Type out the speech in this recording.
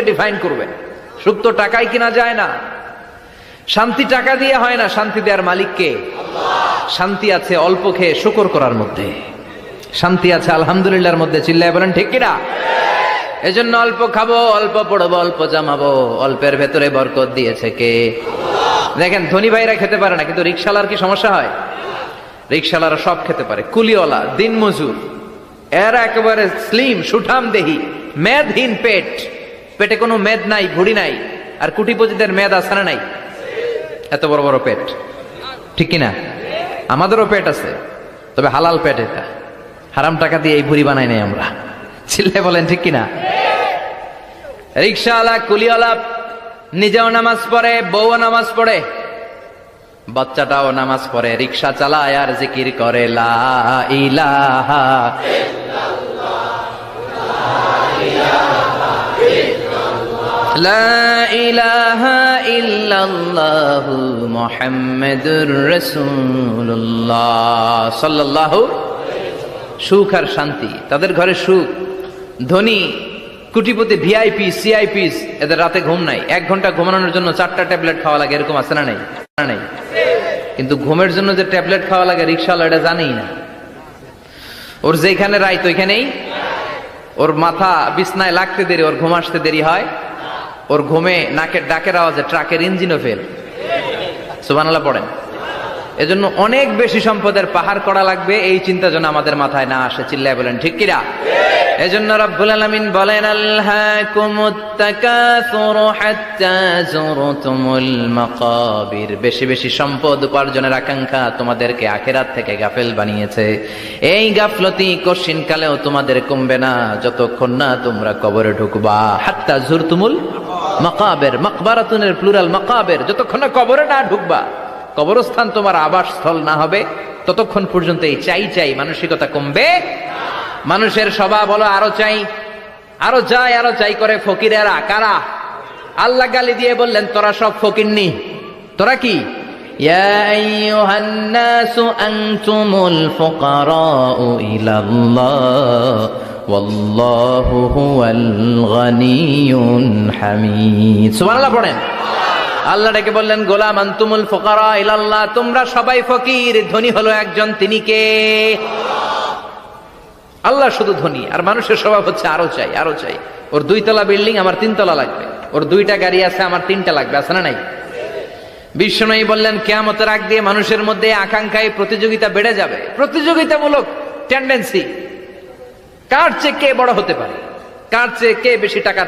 Define করবেন। সুখ তো টাকায় কিনা যায় না, শান্তি টাকা দিয়ে হয় না, শান্তি দেওয়ার মালিক কে? শান্তি আছে অল্প খেয়ে শুকর করার মধ্যে, শান্তি আছে আলহামদুলিল্লাহর মধ্যে। চিল্লায় বলেন ঠিক কিনা? এজন্য অল্প খাবো, অল্প পড়বো, অল্প জামাবো, অল্পের ভেতরে বরকত দিয়েছে কে? দেখেন ধনী ভাইরা খেতে পারে না, কিন্তু রিকশালার কি সমস্যা হয়? রিকশালারা সব খেতে পারে, কুলিওয়ালা, দিন মজুর, এরা একেবারে স্লিম সুঠাম দেহি, মেদহীন পেট, পেটে কোনো মেদ নাই, ভুড়ি নাই। আর কুটিপতিদের মেদ আছে না নাই? এত বড় বড় পেট, ঠিক কিনা? আমাদেরও পেট আছে, তবে হালাল পেট, এটা হারাম টাকা দিয়ে এই ভুড়ি বানাই নাই আমরা। চিল্লে বলেন ঠিক কিনা? রিকশাওয়ালা, কুলিওয়ালা নিজেও নামাজ পড়ে, বউও নামাজ পড়ে, বাচ্চাটাও নামাজ পড়ে, রিকশা চালায় আর জিকির করে লা ইলাহা লা ইলাহা ইল্লাল্লাহু মুহাম্মাদুর রাসূলুল্লাহ সাল্লাল্লাহু। সুখ আর শান্তি, তাদের ঘরে সুখ। ধনী কুটিপতি ভিআইপি সিআইপিস, এদের রাতে ঘুম নাই, 1 ঘন্টা ঘুমানোর জন্য 4টা ট্যাবলেট খাওয়া লাগে, এরকম আছে না নাই? কিন্তু ঘুমের জন্য যে ট্যাবলেট খাওয়া লাগে রিকশাওয়ালা এটা জানেই না। ওর যেখানে রাইত ওইখানেই, ওর মাথা বিছনায় লাগতে দেরি, ওর ঘুম আসতে দেরি হয়, ওর ঘুমে নাকের ডাকের আওয়াজে ট্রাকের ইঞ্জিনও ফেল। সুবহানাল্লাহ পড়েন। এজন্য অনেক বেশি সম্পদের পাহাড় করা লাগবে, এই চিন্তা যেন আমাদের মাথায় না আসে। চিল্লায় বলেন ঠিক কিনা? এজন্য রব্বুল আলামিন বলেন আলহাকুমুত তাকাসুর হাত্তা যুরতুমুল মাকাবির। বেশি বেশি সম্পদ উপার্জনের আকাঙ্ক্ষা তোমাদেরকে আখিরাত থেকে গাফেল বানিয়েছে। এই গাফলতি কশিন কালেও তোমাদের কমবে না যতক্ষণ না তোমরা কবরে ঢুকবা। হাত্তা যুরতুমুল মাকাবির, মাকবারাতুনের প্লুরাল মাকাবির, যতক্ষণ না কবরে না ঢুকবা, কবরস্থান তোমার আবাসস্থল না হবে, ততক্ষণ পর্যন্ত এই চাই চাই মানসিকতা কমবে। মানুষের স্বভাব হলো আরো চাই, আরো চাই, আরো চাই করে। ফকিরেরা কারা? আল্লাহ গালি দিয়ে বললেন তোরা সব ফকিরনি। তোরা কি? ইয়া আইয়ুহান নাসু আনতুমুল ফুকারাউ ইলাল্লাহ ওয়াল্লাহু হুয়াল গানিয়ুল হামিদ। সুবহানাল্লাহ পড়েন। আল্লাহ ডেকে বললেন গোলাম আনতুমুল ফুকারা ইলাল্লাহ, তোমরা সবাই ফকির, ধনী হলো একজন, তিনি কে? আল্লাহ শুধু ধনী, আর মানুষের স্বভাব হচ্ছে আরো চাই, আরো চাই। ওর 2 তলা বিল্ডিং, আমার 3 তলা লাগবে, ওর 2টা গাড়ি আছে, আমার 3টা লাগবে, আছে না নাই? বিশ্বনবী বললেন কিয়ামতের আগ দিয়ে মানুষের মধ্যে আকাঙ্ক্ষায় প্রতিযোগিতা বেড়ে যাবে, প্রতিযোগিতামূলক টেন্ডেন্সি। কার চেয়ে কে বড় হতে পারে, কার চেয়ে কে বেশি টাকা